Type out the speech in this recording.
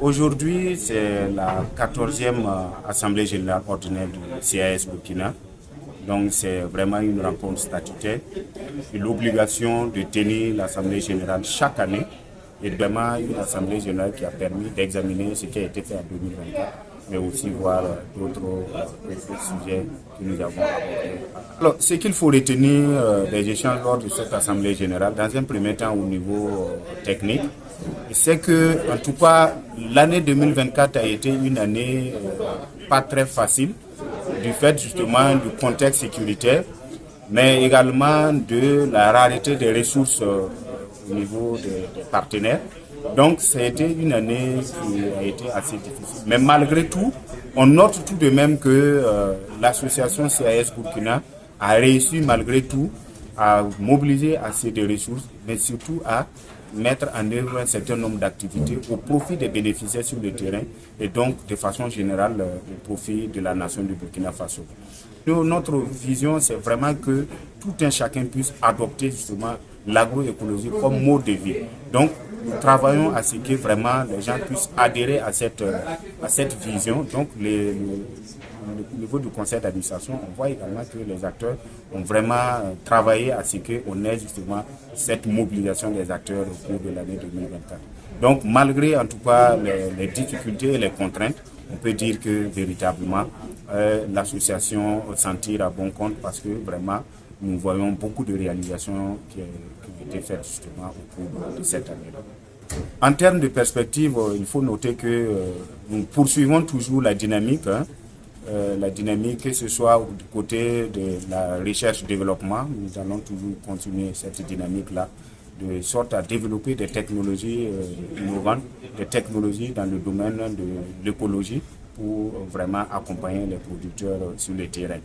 Aujourd'hui, c'est la 14e Assemblée générale ordinaire du CAS Burkina. Donc, c'est vraiment une rencontre statutaire et l'obligation de tenir l'Assemblée générale chaque année est vraiment une Assemblée générale qui a permis d'examiner ce qui a été fait en 2024, mais aussi voir d'autres sujets que nous avons abordés. Alors, ce qu'il faut retenir des échanges lors de cette Assemblée générale, dans un premier temps au niveau technique, c'est que, en tout cas, l'année 2024 a été une année pas très facile, du fait justement du contexte sécuritaire, mais également de la rareté des ressources au niveau des partenaires. Donc, ça a été une année qui a été assez difficile. Mais malgré tout, on note tout de même que l'association CAS Burkina a réussi malgré tout à mobiliser assez de ressources, mais surtout à mettre en œuvre un certain nombre d'activités au profit des bénéficiaires sur le terrain et donc de façon générale au profit de la nation du Burkina Faso. Notre vision, c'est vraiment que tout un chacun puisse adopter justement l'agroécologie comme mode de vie. Donc, nous travaillons à ce que vraiment les gens puissent adhérer à cette vision. Donc, au niveau du conseil d'administration, on voit également que les acteurs ont vraiment travaillé à ce qu'on ait justement cette mobilisation des acteurs au cours de l'année 2024. Donc, malgré en tout cas les difficultés et les contraintes, on peut dire que véritablement l'association s'en tire à bon compte parce que vraiment nous voyons beaucoup de réalisations qui ont été faites justement au cours de cette année-là. En termes de perspective, il faut noter que nous poursuivons toujours la dynamique. La dynamique, que ce soit du côté de la recherche-développement, nous allons toujours continuer cette dynamique-là, de sorte à développer des technologies innovantes, des technologies dans le domaine de l'écologie pour vraiment accompagner les producteurs sur le terrain.